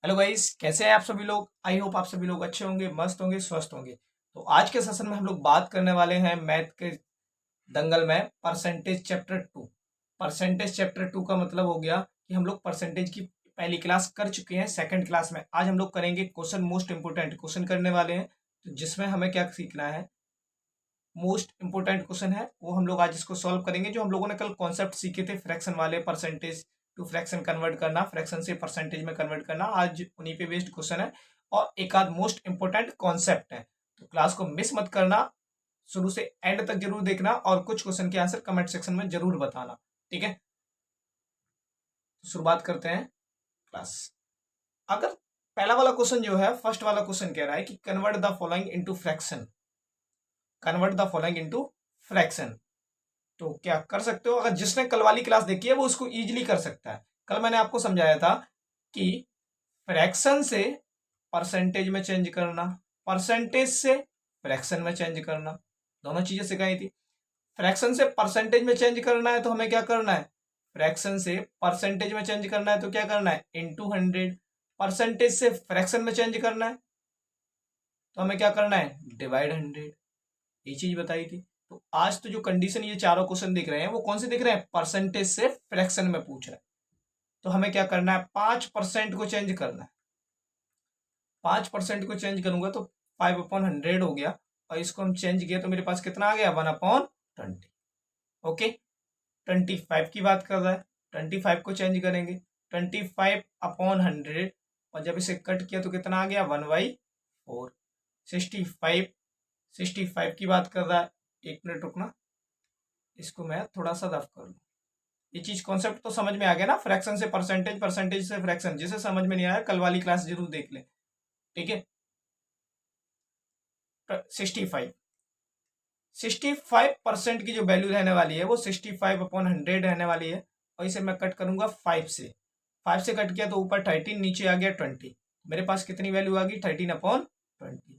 Hello guys, कैसे हैं आप सभी लोग। आई होप आप सभी लोग अच्छे होंगे, मस्त होंगे, स्वस्थ होंगे। तो आज के सेशन में हम लोग बात करने वाले हैं मैथ के दंगल में percentage chapter two. Percentage chapter two का मतलब हो गया कि हम लोग परसेंटेज की पहली क्लास कर चुके हैं। सेकंड क्लास में आज हम लोग करेंगे क्वेश्चन, मोस्ट इंपोर्टेंट क्वेश्चन करने वाले हैं। तो जिसमें हमें क्या सीखना है, मोस्ट इंपोर्टेंट क्वेश्चन है वो हम लोग आज इसको सॉल्व करेंगे। जो हम लोगों ने कल कॉन्सेप्ट सीखे थे फ्रैक्शन वाले, परसेंटेज टू फ्रैक्शन कन्वर्ट करना, फ्रैक्शन से परसेंटेज में कन्वर्ट करना, आज उन्हीं पे बेस्ड क्वेश्चन है और एक आध मोस्ट इंपोर्टेंट कॉन्सेप्ट है। तो क्लास को मिस मत करना, शुरू से एंड तक जरूर देखना और कुछ क्वेश्चन के आंसर कमेंट सेक्शन में जरूर बताना। ठीक है, तो शुरुआत करते हैं क्लास। अगर पहला वाला क्वेश्चन जो है, फर्स्ट वाला क्वेश्चन कह रहा है कि convert the following into fraction, convert the following into fraction. तो क्या कर सकते हो, अगर जिसने कल वाली क्लास देखी है वो उसको इजीली कर सकता है। कल मैंने आपको समझाया था कि फ्रैक्शन से परसेंटेज में चेंज करना, परसेंटेज से फ्रैक्शन में चेंज करना, दोनों चीजें सिखाई थी। फ्रैक्शन से परसेंटेज में चेंज करना है तो हमें क्या करना है, फ्रैक्शन से परसेंटेज में चेंज करना है तो क्या करना है, इनटू 100। परसेंटेज से फ्रैक्शन में चेंज करना है तो हमें क्या करना है, डिवाइड 100। ये चीज बताई थी। तो आज तो जो कंडीशन ये चारों क्वेश्चन दिख रहे हैं वो कौन से दिख रहे हैं, परसेंटेज से फ्रैक्शन में पूछ रहे हैं। तो हमें क्या करना है, 5% को चेंज करना है। 5% को चेंज करूंगा तो 5/100 हो गया और इसको हम चेंज किया तो मेरे पास कितना आ गया, 1/20। ओके, 25 की बात कर रहा है, 25 को चेंज करेंगे, 25/100 और जब इसे कट किया तो कितना आ गया, 1/4। 65, 65 की बात कर रहा है। एक मिनट रुकना, इसको मैं थोड़ा सा रफ कर लूँ। ये चीज कॉन्सेप्ट तो समझ में आ गया ना, फ्रैक्शन से परसेंटेज, परसेंटेज से फ्रैक्शन। जिसे समझ में नहीं आया कल वाली क्लास जरूर देख ले। ठीक है, 65, 65% की जो वैल्यू रहने वाली है वो 65/100 रहने वाली है। और इसे मैं कट करूंगा 5 से, 5 से कट किया तो ऊपर 13, नीचे आ गया 20। मेरे पास कितनी वैल्यू आ गई, 13/20।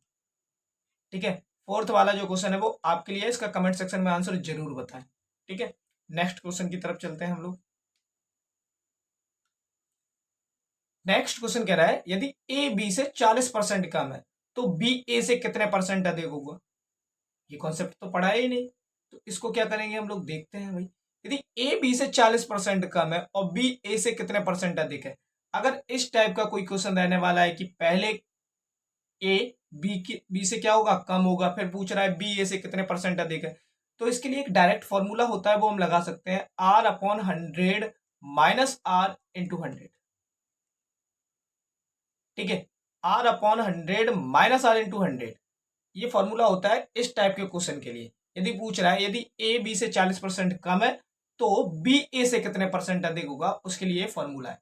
ठीक है, फोर्थ वाला जो क्वेश्चन है वो आपके लिए, इसका कमेंट सेक्शन में आंसर जरूर बताएं। ठीक है, नेक्स्ट क्वेश्चन की तरफ चलते हैं हम लोग। नेक्स्ट क्वेश्चन कह रहा है यदि ए बी से 40% कम है तो बी ए से कितने परसेंट अधिक होगा। ये कॉन्सेप्ट तो पढ़ा ही नहीं, तो इसको क्या करेंगे हम लोग, देखते हैं भाई। यदि ए बी से 40% कम है और बी ए से कितने परसेंट अधिक है। अगर इस टाइप का कोई क्वेश्चन रहने वाला है कि पहले ए बी से क्या होगा, कम होगा, फिर पूछ रहा है बी ए से कितने परसेंट अधिक है, तो इसके लिए एक डायरेक्ट फॉर्मूला होता है, वो हम लगा सकते हैं, R/100 माइनस R इंटू 100। ठीक है, R/100 माइनस R इंटू 100, ये फॉर्मूला होता है इस टाइप के क्वेश्चन के लिए। यदि पूछ रहा है यदि ए बी से 40% कम है तो बी ए से कितने परसेंट अधिक होगा, उसके लिए फॉर्मूला है।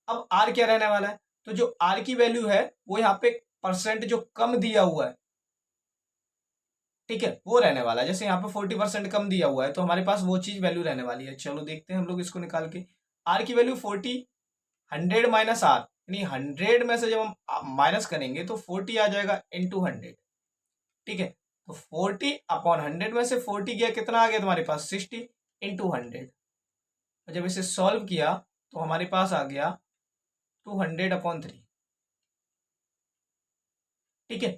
अब आर क्या रहने वाला है, तो जो आर की वैल्यू है वो यहाँ पे परसेंट जो कम दिया हुआ है, ठीक है, वो रहने वाला है। जैसे यहाँ पे 40% कम दिया हुआ है तो हमारे पास वो चीज वैल्यू रहने वाली है। चलो देखते हैं हम लोग इसको निकाल के। आर की वैल्यू 40, 100 माइनस आर, यानी 100 में से जब हम माइनस करेंगे तो 40 आ जाएगा इंटू 100। ठीक है, तो 40/100 में से 40 गया, कितना आ गया तुम्हारे पास, 60 इंटू 100। और जब इसे सॉल्व किया तो हमारे पास आ गया 200/3। ठीक है,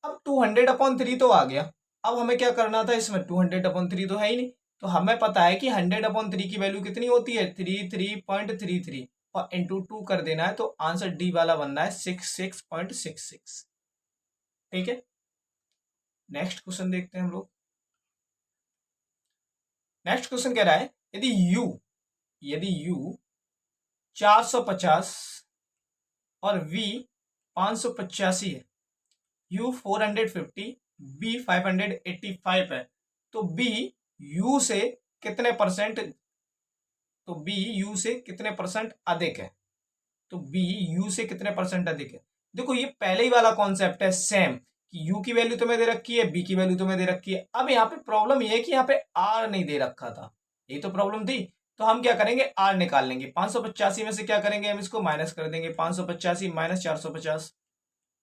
अब 200/3 तो आ गया। अब हमें क्या करना था, इसमें 200/3 तो है ही नहीं, तो हमें पता है कि 100/3 की वैल्यू कितनी होती है, 33.33, और इंटू 2 कर देना है तो आंसर डी वाला बनना है 66.66। ठीक है, नेक्स्ट क्वेश्चन देखते हैं हम लोग। नेक्स्ट क्वेश्चन कह रहा है यदि u 450 और v 585 है, u 450, b 585 है, तो b u से कितने परसेंट, तो b u से कितने परसेंट अधिक है, तो b u से कितने परसेंट अधिक है। देखो ये पहले ही वाला कॉन्सेप्ट है सेम, कि u की वैल्यू तुम्हें दे रखी है, b की वैल्यू तुम्हें दे रखी है। अब यहाँ पे प्रॉब्लम ये है कि यहाँ पे r नहीं दे रखा था, यही तो प्रॉब्लम थी। तो हम क्या करेंगे, r निकाल लेंगे। 585 में से क्या करेंगे, हम इसको माइनस कर देंगे, 585 माइनस 450।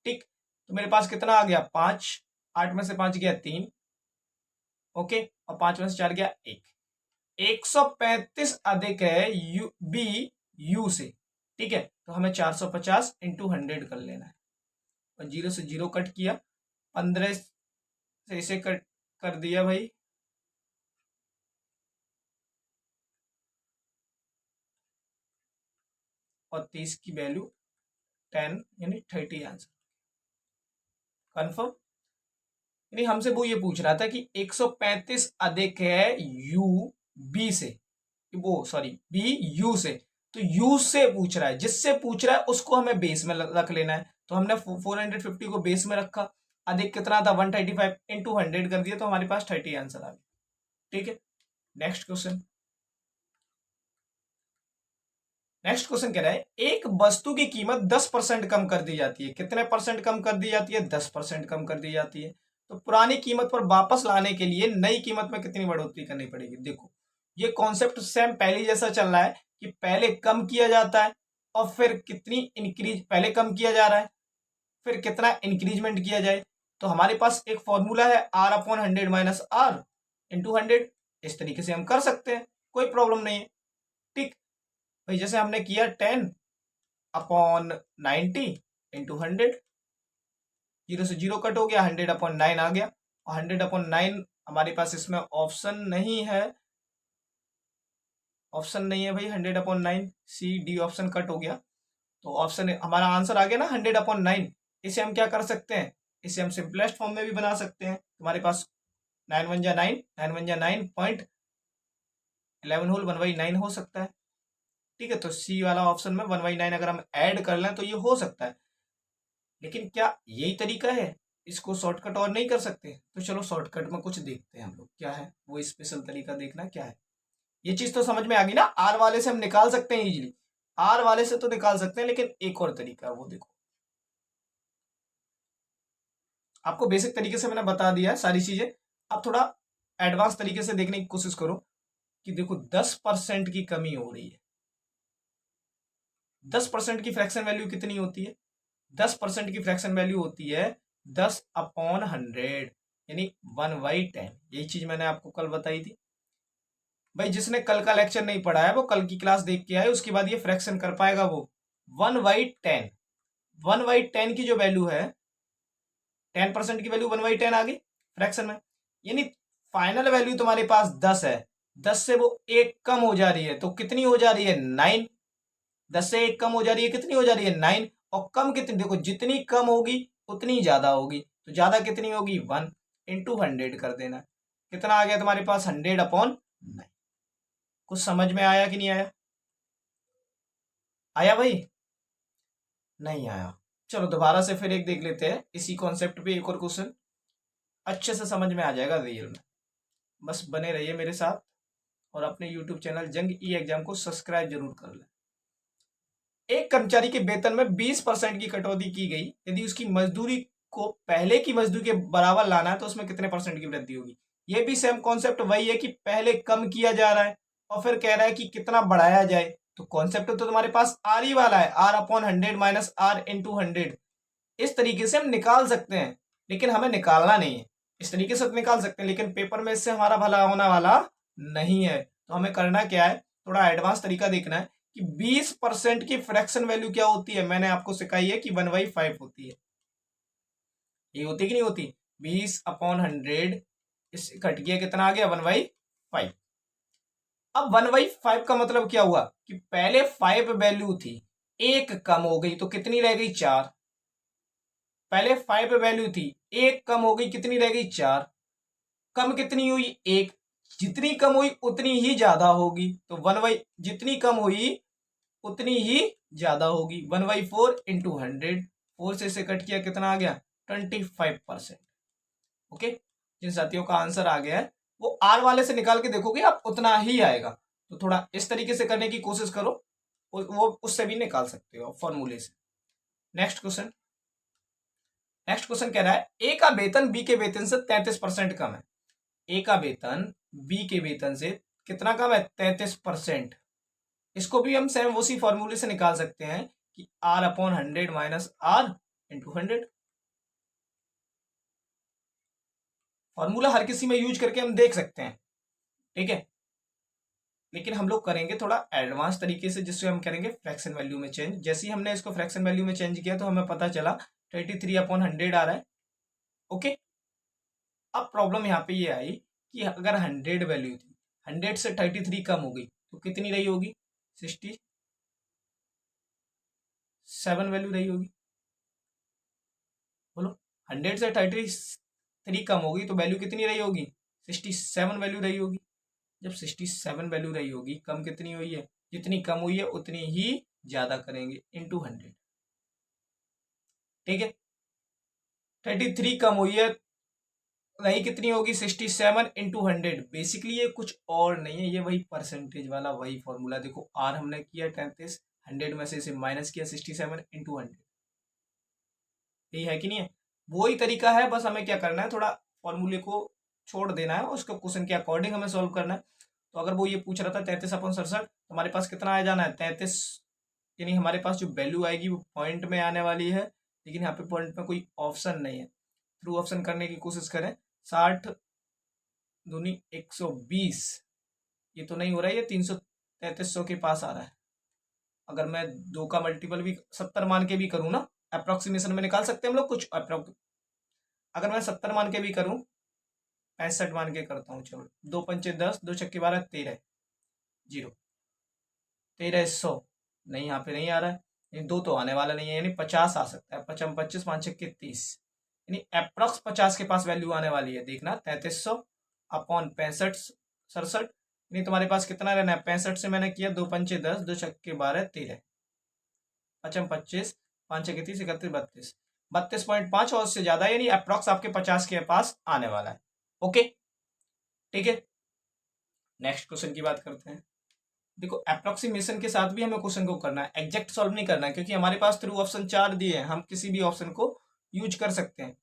ठीक, तो मेरे पास कितना आ गया, 5, 8 में से 5 गया 3, ओके, और 5 में से 4 गया 1, 135 अधिक है यू बी यू से। ठीक है, तो हमें 450 इंटू 100 कर लेना है। और 0 से 0 कट किया, 15 से इसे कट कर दिया भाई, और 30 की वैल्यू 10 यानी 30 आंसर कंफर्म। यानी हमसे वो ये पूछ रहा था कि 135 अधिक है यू बी से, वो सॉरी बी यू से, तो यू से पूछ रहा है, जिससे पूछ रहा है उसको हमें बेस में रख लेना है। तो हमने 450 को बेस में रखा, अधिक कितना था 135 इंटू 100 कर दिया, तो हमारे पास 30 आंसर आ गया। ठीक है, नेक्स्ट क्वेश्चन। नेक्स्ट क्वेश्चन कह रहा है एक वस्तु की कीमत 10% कम कर दी जाती है। कितने परसेंट कम कर दी जाती है? 10% कम कर दी जाती है। तो पुरानी कीमत पर वापस लाने के लिए नई कीमत में कितनी बढ़ोतरी करनी पड़ेगी? देखो, ये कॉन्सेप्ट सेम पहले जैसा चल रहा है कि पहले कम किया जाता है और फिर कितनी इंक्रीज, पहले कम किया जा रहा है फिर कितना इंक्रीजमेंट किया जाए। तो हमारे पास एक फॉर्मूला है R upon 100 minus R into 100। इस तरीके से हम कर सकते हैं, कोई प्रॉब्लम नहीं है। ठीक भाई, जैसे हमने किया 10 अपॉन 90 इंटू 100, 0 से 0 कट हो गया, 100 अपॉन 9 आ गया। और 100 अपॉन 9 हमारे पास इसमें ऑप्शन नहीं है, ऑप्शन नहीं है भाई। 100 upon 9 C D option cut हो गया, तो ऑप्शन हमारा आंसर आ गया ना 100 अपॉन 9। इसे हम क्या कर सकते हैं, इसे हम सिंपलेस्ट फॉर्म में भी बना सकते हैं। तुम्हारे पास 9 1 जा 9, 9 1 जा 9.11 होल 1/9 हो सकता है। ठीक है, तो सी वाला ऑप्शन में 1/9 अगर हम ऐड कर लें तो ये हो सकता है। लेकिन क्या यही तरीका है, इसको शॉर्टकट और नहीं कर सकते? तो चलो शॉर्टकट में कुछ देखते हैं हम लोग, क्या है वो स्पेशल तरीका, देखना क्या है। ये चीज तो समझ में आ गई ना, आर वाले से हम निकाल सकते हैं इजीली, आर वाले से तो निकाल सकते हैं, लेकिन एक और तरीका है वो देखो। आपको बेसिक तरीके से मैंने बता दिया है सारी चीजें, अब थोड़ा एडवांस तरीके से देखने की कोशिश करो। कि देखो 10% की कमी हो रही है, 10% की फ्रैक्शन वैल्यू कितनी होती है? 10% की फ्रैक्शन वैल्यू होती है 10 अपॉन 100 यानी 1/10। यही चीज मैंने आपको कल बताई थी भाई। जिसने कल का लेक्चर नहीं पढ़ा है वो कल की क्लास देख के आए, उसके बाद ये फ्रैक्शन कर पाएगा वो। 1/10, 1/10 की जो वैल्यू है, 10% की वैल्यू 1/10 आ गई फ्रैक्शन में, यानी फाइनल वैल्यू तुम्हारे पास 10 है, 10 से वो एक कम हो जा रही है, तो कितनी हो जा रही है 9। 10 से एक कम हो जा रही है, कितनी हो जा रही है 9। और कम कितनी, देखो जितनी कम होगी उतनी ज्यादा होगी, तो ज्यादा कितनी होगी 1 इंटू 100 कर देना। कितना आ गया तुम्हारे पास 100 अपॉन 9। कुछ समझ में आया कि नहीं आया? आया भाई? नहीं आया? चलो दोबारा से फिर एक देख लेते हैं इसी कॉन्सेप्ट पे एक और क्वेश्चन, अच्छे से समझ में आ जाएगा रियल में। बस बने रहिए मेरे साथ और अपने यूट्यूब चैनल जंग ई एग्जाम को सब्सक्राइब जरूर कर लें। एक कर्मचारी के वेतन में 20% की कटौती की गई, यदि उसकी मजदूरी को पहले की मजदूरी के बराबर लाना है तो उसमें कितने परसेंट की वृद्धि होगी? ये भी सेम कॉन्सेप्ट वही है कि पहले कम किया जा रहा है और फिर कह रहा है कि कितना बढ़ाया जाए। तो कॉन्सेप्ट तो तुम्हारे पास आर ही वाला है, R upon 100 minus R into 100। इस तरीके से हम निकाल सकते हैं, लेकिन हमें निकालना नहीं है। इस तरीके से तो निकाल सकते हैं, लेकिन पेपर में इससे हमारा भला होने वाला नहीं है। तो हमें करना क्या है, थोड़ा एडवांस तरीका देखना है कि 20% की फ्रैक्शन वैल्यू क्या होती है। मैंने आपको सिखाई है कि 1/5 होती है, ये होती है कि नहीं होती? 20 अपॉन 100, इस घट गया, कितना आ गया 1/5। अब 1/5 का मतलब क्या हुआ कि पहले 5 वैल्यू थी, एक कम हो गई तो कितनी रह गई 4। पहले 5 वैल्यू थी, एक कम हो गई, कितनी रह गई 4। कम कितनी हुई 1, जितनी कम हुई उतनी ही ज्यादा होगी, तो 1/, जितनी कम हुई उतनी ही ज्यादा होगी। 1/4 इंटू 100, 4 से इसे कट किया, कितना आ गया 25%। ओके, जिन साथियों का आंसर आ गया है वो आर वाले से निकाल के देखोगे आप उतना ही आएगा। तो थोड़ा इस तरीके से करने की कोशिश करो, वो उससे भी निकाल सकते हो फॉर्मूले से। Next question. नेक्स्ट क्वेश्चन कह रहा है ए का वेतन बी के वेतन से 33% कम है। ए का वेतन बी के वेतन से कितना कम है? 33%। इसको भी हम सेम उसी फॉर्मूले से निकाल सकते हैं कि R upon 100 minus R into 100। Formula हर किसी में यूज करके हम देख सकते हैं, ठीक है। लेकिन हम लोग करेंगे थोड़ा एडवांस तरीके से, जिससे हम करेंगे फ्रैक्शन वैल्यू में चेंज। जैसे ही हमने इसको फ्रैक्शन वैल्यू में चेंज किया तो हमें पता चला 33/100 आ रहा है। ओके, अब प्रॉब्लम यहाँ पे ये आई कि अगर 100 वैल्यू थी, 100 से 33 कम हो गई तो कितनी रही होगी? 67 वैल्यू रही होगी। बोलो, 100 से 33 कम होगी तो वैल्यू कितनी रही होगी? 67 वैल्यू रही होगी। जब 67 वैल्यू रही होगी, कम कितनी हुई है? जितनी कम हुई है उतनी ही ज्यादा करेंगे, इंटू 100। ठीक है, 33 कम हुई है, रही कितनी होगी? 67 इंटू 100। बेसिकली ये कुछ और नहीं है, ये वही परसेंटेज वाला वही फॉर्मूला। देखो आर हमने किया 33, 100 में से इसे माइनस किया 67 इंटू 100। यही है कि नहीं है? वही तरीका है, बस हमें क्या करना है, थोड़ा फॉर्मूले को छोड़ देना है, उसको क्वेश्चन के अकॉर्डिंग हमें सॉल्व करना है। तो अगर वो ये पूछ रहा था 33/67, तो हमारे पास कितना आ जाना है? 33, यानी हमारे पास जो वैल्यू आएगी वो पॉइंट में आने वाली है, लेकिन यहाँ पे पॉइंट में कोई ऑप्शन नहीं है। थ्रू ऑप्शन करने की कोशिश करें। 60 दूनी 120, ये तो नहीं हो रहा है, ये 333 के पास आ रहा है। अगर मैं 2 का मल्टीपल भी 70 मान के भी करूँ ना, अप्रोक्सीमेशन में निकाल सकते हैं हम लोग कुछ अगर मैं 70 मान के भी करूँ, 65 मान के करता हूँ, चलो 2 पंचे 10, 2 छक्के 12, 13, 0, 1300 नहीं, यहाँ पे नहीं आ रहा है। यानी 2 तो आने वाला नहीं है, यानी 50 आ सकता है। 55 25 5 छक्के 30, यानी अप्रोक्स 50 के पास वैल्यू आने वाली है। देखना 3300 अपॉन 65 67, यानी तुम्हारे पास कितना रहना है? 65 से मैंने किया 2 पंचे 10, 2 छक्के 12, 13, 55 25 5 छक्के 30, 31 32, 32.5 और उससे ज्यादा, यानी अप्रोक्स आपके 50 के पास आने वाला है। ओके, ठीक है, नेक्स्ट क्वेश्चन की बात करते हैं। देखो अप्रोक्सीमेशन के साथ भी हमें क्वेश्चन को करना है, एग्जैक्ट सॉल्व नहीं करना है, क्योंकि हमारे पास थ्रू ऑप्शन 4 दिए हैं, हम किसी भी ऑप्शन को यूज कर सकते हैं।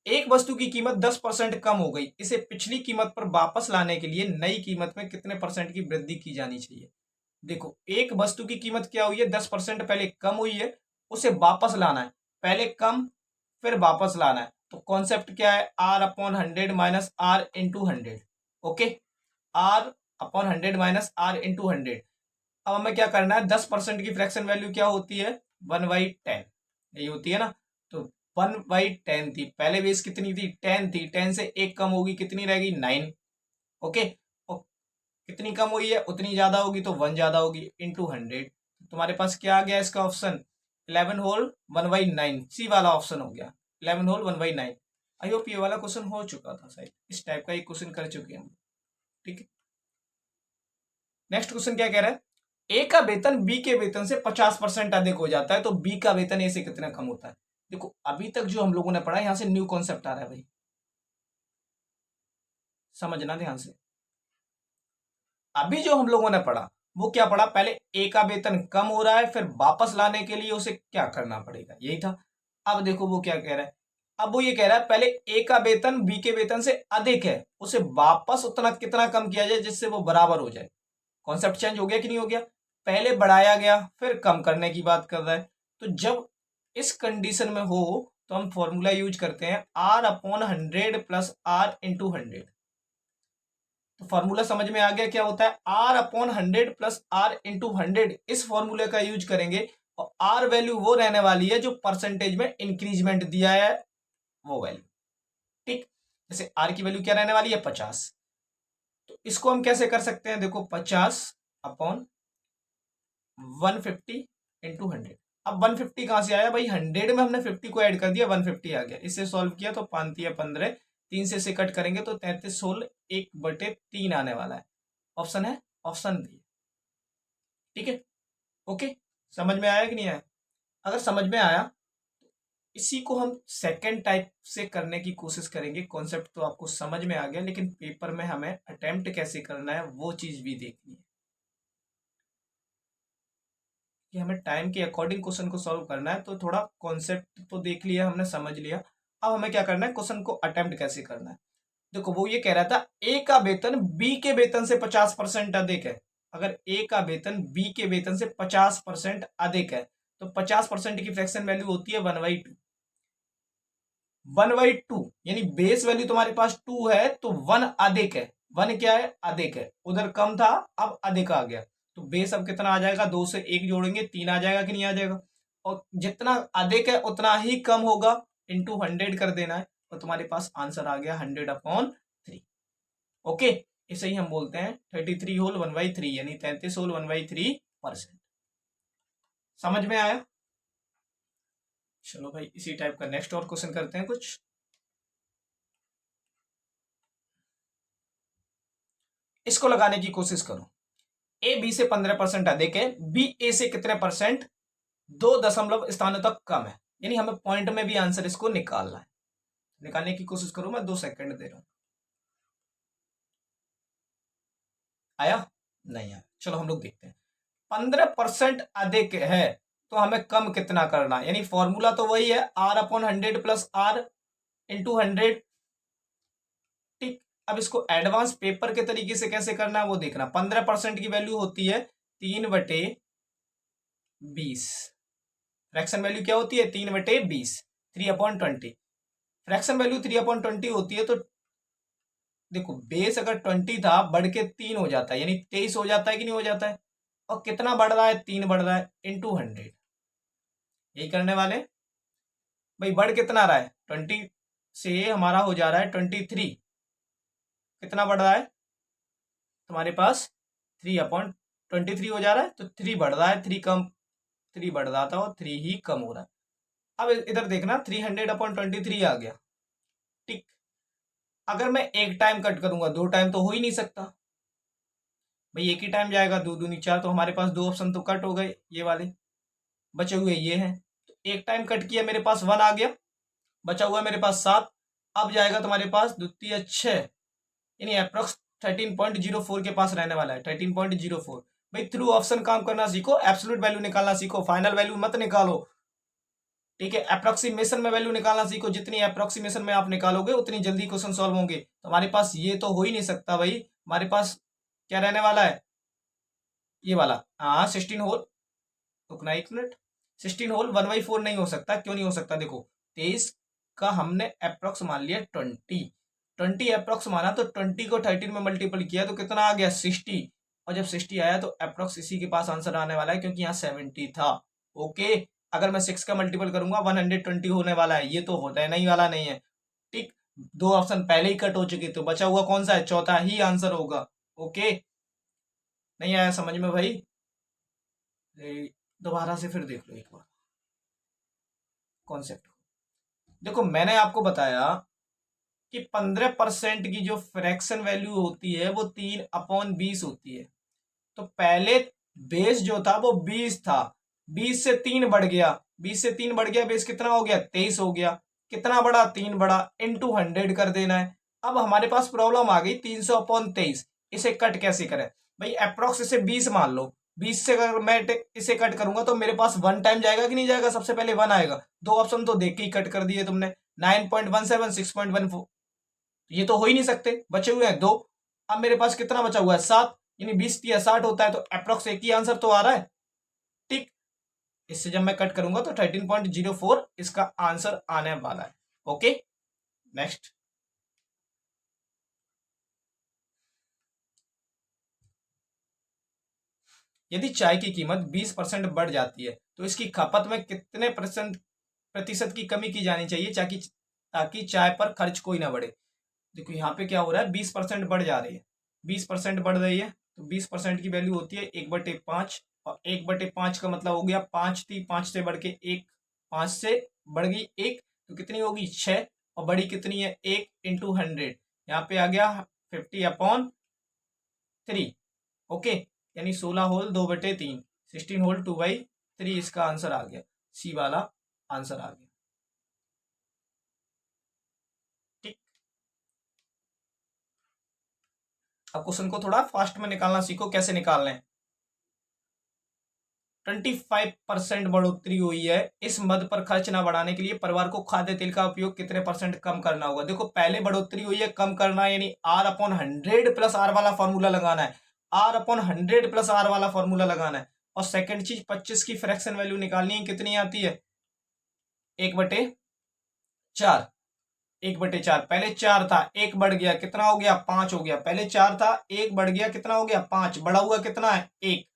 एक वस्तु की कीमत 10% कम हो गई, इसे पिछली कीमत पर वापस लाने के लिए नई कीमत में कितने परसेंट की वृद्धि की जानी चाहिए? देखो एक वस्तु की कीमत क्या हुई है? 10% पहले कम हुई है, उसे वापस लाना है। पहले कम फिर वापस लाना है। तो कॉन्सेप्ट क्या है? R upon 100 minus R into 100। Okay, R upon 100 minus R into 100। अब हमें क्या करना है? 10% की फ्रैक्शन वैल्यू क्या होती है? 1/10, यही होती है ना। तो 1/10 थी, पहले बेस कितनी थी? 10 थी, 10 से एक कम होगी, कितनी रहेगी? 9। ओके, और कितनी कम हुई है उतनी ज्यादा होगी, तो 1 ज्यादा होगी, इंटू 100। तुम्हारे पास क्या आ गया इसका ऑप्शन? 11 होल 1/9, सी वाला ऑप्शन हो गया, 11 होल 1/9। आई होप ये वाला क्वेश्चन हो चुका था शायद, इस टाइप का एक क्वेश्चन कर चुके हैं हम। ठीक है, नेक्स्ट क्वेश्चन क्या कह रहा है? ए का वेतन बी के वेतन से 50% अधिक हो जाता है, तो बी का वेतन ए से कितना कम होता है? देखो अभी तक जो हम लोगों ने पढ़ा, यहां से न्यू कॉन्सेप्ट आ रहा है भाई, समझना ध्यान से। अभी जो हम लोगों ने पढ़ा वो क्या पढ़ा? पहले ए का वेतन कम हो रहा है, फिर वापस लाने के लिए उसे क्या करना पड़ेगा, यही था। अब देखो वो क्या कह रहा है, अब वो ये कह रहा है पहले ए का वेतन बी के वेतन से अधिक है, उसे वापस उतना कितना कम किया जाए जिससे वो बराबर हो जाए। कॉन्सेप्ट चेंज हो गया कि नहीं हो गया? पहले बढ़ाया गया फिर कम करने की बात कर रहा है। तो जब इस कंडीशन में हो तो हम फॉर्मूला यूज करते हैं R upon 100 plus R into 100। तो फॉर्मूला समझ में आ गया क्या होता है? R upon 100 plus R into 100, इस फॉर्मूले का यूज करेंगे। और आर वैल्यू वो रहने वाली है जो परसेंटेज में इंक्रीजमेंट दिया है, वो वैल्यू। ठीक, जैसे आर की वैल्यू क्या रहने वाली है? 50। तो इसको हम कैसे कर सकते हैं? देखो 50 अपॉन 150 इंटू 100। अब 150 कहां से आया भाई? 100 में हमने 50 को ऐड कर दिया, 150 आ गया। इससे सॉल्व किया तो 5 या 15, 3 से कट करेंगे तो 33 सोल 1/3 आने वाला है। ऑप्शन है ऑप्शन बी। ठीक है, ओके, समझ में आया कि नहीं आया? अगर समझ में आया, इसी को हम सेकंड टाइप से करने की कोशिश करेंगे। कॉन्सेप्ट तो आपको समझ में आ गया, लेकिन पेपर में हमें अटेम्प्ट कैसे करना है वो चीज भी देखनी है, कि हमें टाइम के अकॉर्डिंग क्वेश्चन को सॉल्व करना है। तो थोड़ा कॉन्सेप्ट तो देख लिया हमने, समझ लिया। अब हमें क्या करना है? क्वेश्चन को अटेम्प्ट कैसे करना है। देखो वो ये कह रहा था ए का वेतन बी के वेतन से 50% अधिक है। अगर ए का वेतन बी के वेतन से 50% अधिक है, तो 50% की फ्रैक्शन वैल्यू होती है 1/2। 1/2 यानी बेस वैल्यू तुम्हारे पास 2 है तो 1 अधिक है। 1 क्या है, अधिक है, उधर कम था अब अधिक आ गया, तो बेस अब कितना आ जाएगा, 2 से 1 जोड़ेंगे 3 आ जाएगा कि नहीं आ जाएगा, और जितना अधिक है उतना ही कम होगा, इंटू 100 कर देना है, तो तुम्हारे पास आंसर आ गया 100/3। ओके, इसे ही हम बोलते हैं 33 होल 1/3 यानी 33 होल 1/3%। समझ में आया? चलो भाई, इसी टाइप का नेक्स्ट और क्वेश्चन करते हैं कुछ। इसको लगाने की कोशिश करो। ए बी से 15% अधिक है, बी ए से कितने परसेंट 2 दशमलव स्थानों तक कम है, यानी हमें पॉइंट में भी आंसर इसको निकालना है। निकालने की कोशिश करो, मैं 2 सेकंड दे रहा हूं। आया? नहीं आया। चलो हम लोग देखते हैं। 15% अधिक है तो हमें कम कितना करना है, यानी फॉर्मूला तो वही है, R/100 प्लस R इंटू 100। ठीक, अब इसको एडवांस पेपर के तरीके से कैसे करना है वो देखना। 15% की वैल्यू होती है 3/20। फ्रैक्शन वैल्यू क्या होती है, 3/20, 3/20। फ्रैक्शन वैल्यू 3/20 होती है, तो देखो बेस अगर 20 था बढ़ के 3 हो जाता है, यानी 23 हो जाता है कि नहीं हो जाता है, और कितना बढ़ रहा है, 3 बढ़ रहा है, इंटू 100। यही करने वाले भाई। बढ़ कितना रहा है, 20 से हमारा हो जा रहा है 23। कितना बढ़ रहा है तुम्हारे पास, 3/23 हो जा रहा है, तो 3 बढ़ रहा है, 3 कम, 3 बढ़ रहा था और 3 ही कम हो रहा है। अब इधर देखना, 300/23 आ गया। ठीक, अगर मैं एक टाइम कट करूंगा, 2 टाइम तो हो ही नहीं सकता भाई, एक ही टाइम जाएगा, 2 दूनी 4, तो हमारे पास 2 ऑप्शन तो कट हो गए, ये वाले बचे हुए ये हैं। तो एक टाइम कट किया, मेरे पास 1 आ गया, बचा हुआ मेरे पास 7। अब जाएगा तुम्हारे पास द्वितीय 6, यानी अप्रोक्स 13.04 के पास रहने वाला है, 13.04। भाई थ्रू ऑप्शन काम करना सीखो, एब्सोल्यूट वैल्यू निकालना सीखो, फाइनल वैल्यू मत निकालो। ठीक है, अप्रोक्सीमेशन में वैल्यू निकालना सीखो, जितनी अप्रोक्सीमेशन में आप निकालोगे उतनी जल्दी क्वेश्चन सॉल्व होंगे। तो हमारे पास ये तो हो ही नहीं सकता भाई, हमारे पास क्या रहने वाला है, ये वाला, हाँ 16 होल, रुकना 1 मिनट, 16 होल 1/4 नहीं हो सकता। क्यों नहीं हो सकता, देखो 23 का हमने अप्रोक्स मान लिया 20, 20 अप्रोक्स माना, तो 20 को 13 में मल्टीपल किया तो कितना आ गया 60, और जब 60 आया तो अप्रोक्स इसी के पास आंसर आने वाला है, क्योंकि यहाँ 70 था। ओके, अगर मैं 6 का मल्टीपल करूंगा 120 होने वाला है, ये तो होता है नहीं वाला नहीं है। ठीक, 2 ऑप्शन पहले ही कट हो चुके, तो बचा हुआ कौन सा है, चौथा ही आंसर होगा। ओके, नहीं आया समझ में भाई, दोबारा से फिर देख लो एक बार कॉन्सेप्ट। देखो मैंने आपको बताया कि 15% की जो फ्रैक्शन वैल्यू होती है वो 3/20 होती है। तो पहले बेस जो था वो 20 था, 20 से 3 बढ़ गया, 20 से 3 बढ़ गया, बेस कितना हो गया 23 हो गया। कितना बढ़ा, 3 बढ़ा, इंटू 100 कर देना है। अब हमारे पास प्रॉब्लम आ गई 300/23, इसे कट कैसे करें भाई, अप्रोक्स इसे 20 मान लो, 20 से अगर मैं इसे कट करूंगा तो मेरे पास 1 टाइम जाएगा कि नहीं जाएगा, सबसे पहले 1 आएगा। 2 ऑप्शन तो देख के ही कट कर दिए तुमने, 9.17, 6.14, ये तो हो ही नहीं सकते, बचे हुए हैं 2। अब मेरे पास कितना बचा हुआ है 7, यानी 20 या 60 होता है, तो अप्रोक्स एक ही आंसर तो आ रहा है। ठीक, इससे जब मैं कट करूंगा तो 13.04 इसका आंसर आने वाला है। Okay, next. यदि चाय की कीमत 20% बढ़ जाती है तो इसकी खपत में कितने प्रतिशत की कमी की जानी चाहिए, ताकि ताकि चाय पर खर्च कोई ना बढ़े। देखो यहाँ पे क्या हो रहा है, 20% बढ़ जा रही है, 20% बढ़ रही है, तो 20% की वैल्यू होती है 1/5, और 1/5 का मतलब हो गया 5 थी, 5 से बढ़ के 1, 5 से बढ़ गई 1, तो कितनी होगी 6, और बड़ी कितनी है 1 इंटू 100, यहाँ पे आ गया 50/3। ओके, यानी 16 होल 2/3, 16 होल 2/3 इसका आंसर आ गया, सी वाला आंसर आ गया। ठीक, अब क्वेश्चन को थोड़ा फास्ट में निकालना सीखो, कैसे निकालना है। 25% बढ़ोतरी हुई है, इस मद पर खर्च ना बढ़ाने के लिए परिवार को खाद्य तेल का उपयोग कितने परसेंट कम करना होगा। देखो पहले बढ़ोतरी हुई है, कम करना है, यानी R/100 प्लस आर वाला फॉर्मूला लगाना है, R/100 प्लस आर वाला फॉर्मूला लगाना है। और सेकंड चीज 25 की फ्रैक्शन वैल्यू निकालनी है, कितनी आती है 1/4, 1/4। पहले 4 था, एक बढ़ गया, कितना हो गया? 5 हो गया। पहले 4 था, एक बढ़ गया, कितना हो गया? 5। बढ़ा हुआ कितना है? 1।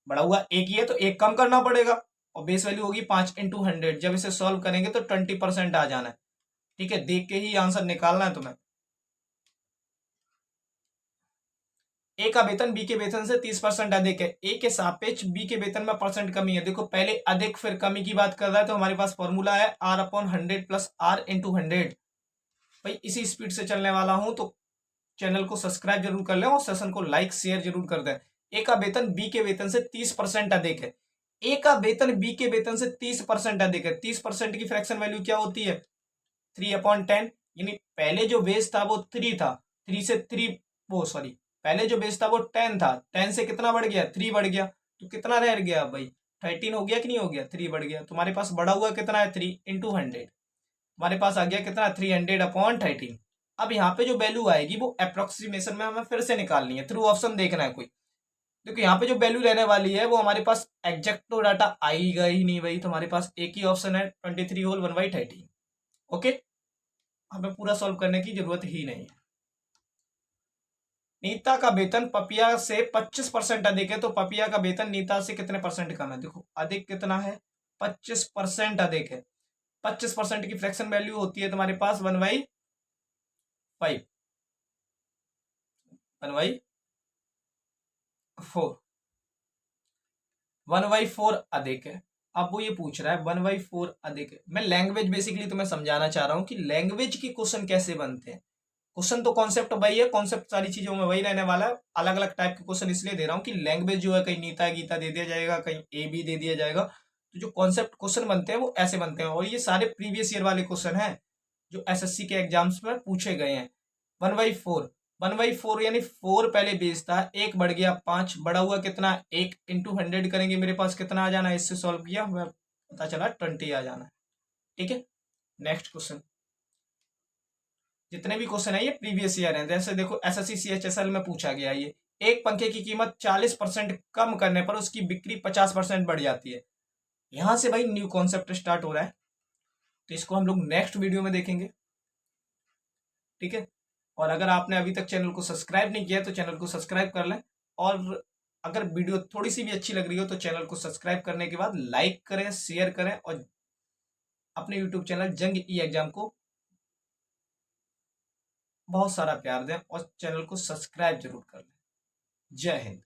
बढ़ा हुआ 1 ही है तो 1 कम करना पड़ेगा और बेस वैल्यू होगी 5 इंटू 100। जब इसे सॉल्व करेंगे तो 20% आ जाना है। ठीक है, देख के ही आंसर निकालना है तुम्हें। ए का वेतन बी के वेतन से 30% अधिक है। ए के सापेक्ष बी के वेतन में परसेंट कमी है। देखो पहले अधिक फिर कमी की बात कर रहा है तो हमारे पास फॉर्मूला है R/100 प्लस R इंटू 100। भाई इसी स्पीड से चलने वाला हूं तो चैनल को सब्सक्राइब जरूर कर लें और सेशन को लाइक शेयर जरूर कर दें। ए का वेतन बी के वेतन से 30% अधिक है। ए का वेतन बी के वेतन से 30% अधिक है। 30% की फ्रैक्शन वैल्यू क्या होती है? 3/10। यानी पहले जो बेस था वो 3 था, 3 से 3 वो सॉरी पहले जो बेस था वो 10 था, 10 से कितना बढ़ गया? 3 बढ़ गया। तो कितना रह गया भाई? 13 हो गया कि नहीं हो गया? 3 बढ़ गया। तुम्हारे पास बढ़ा हुआ कितना है? 3 इंटू 100। हमारे पास आ गया कितना? 300/13। अब यहाँ पे जो वैल्यू आएगी वो अप्रोक्सीमेशन में हमें फिर से निकालनी है, थ्रू ऑप्शन देखना है कोई। क्योंकि यहाँ पे जो वैल्यू रहने वाली है वो हमारे पास एग्जैक्ट तो डाटा आएगा ही नहीं भाई। तो हमारे पास एक ही ऑप्शन है 23 होल 1/13। ओके, हमें पूरा सॉल्व करने की जरूरत ही नहीं है। नीता का वेतन पपिया से 25% अधिक है तो पपिया का वेतन नीता से कितने परसेंट कम है? देखो अधिक कितना है? 25% अधिक है। 25% की फ्रैक्शन वैल्यू होती है तुम्हारे पास 1/5, 1/4, 1/4 अधिक है। अब वो ये पूछ रहा है 1/4 अधिक है। मैं लैंग्वेज बेसिकली तुम्हें समझाना चाह रहा हूं कि लैंग्वेज के क्वेश्चन कैसे बनते हैं। क्वेश्चन तो कॉन्सेप्ट वही है, कॉन्सेप्ट सारी चीजों में वही रहने वाला है। अलग अलग टाइप के क्वेश्चन इसलिए दे रहा हूँ कि लैंग्वेज जो है कहीं नीता गीता दे दिया जाएगा, कहीं ए बी दे दिया जाएगा। तो जो कॉन्सेप्ट क्वेश्चन बनते हैं वो ऐसे बनते हैं और ये सारे प्रीवियस ईयर वाले क्वेश्चन हैं जो एसएससी के एग्जाम्स में पूछे गए हैं। 1/4, 1/4 यानी 4 पहले बेस था, एक बढ़ गया 5, बढ़ा हुआ कितना? 1 इंटू 100 करेंगे मेरे पास कितना आ जाना है? इससे सॉल्व किया मैं पता चला 20 आ जाना है। ठीक है, नेक्स्ट क्वेश्चन। जितने भी क्वेश्चन है ये प्रीवियस ईयर हैं। जैसे देखो एसएससी सीएचएसएल में पूछा गया ये, एक पंखे की कीमत 40% कम करने पर उसकी बिक्री 50% बढ़ जाती है। यहां से भाई न्यू कॉन्सेप्ट स्टार्ट हो रहा है तो इसको हम लोग नेक्स्ट वीडियो में देखेंगे। ठीक है, और अगर आपने अभी तक चैनल को सब्सक्राइब नहीं किया तो चैनल को सब्सक्राइब कर लें और अगर वीडियो थोड़ी सी भी अच्छी लग रही हो तो चैनल को सब्सक्राइब करने के बाद लाइक करें, शेयर करें और अपने यूट्यूब चैनल जंग ई एग्जाम को बहुत सारा प्यार दें और चैनल को सब्सक्राइब जरूर कर लें। जय हिंद।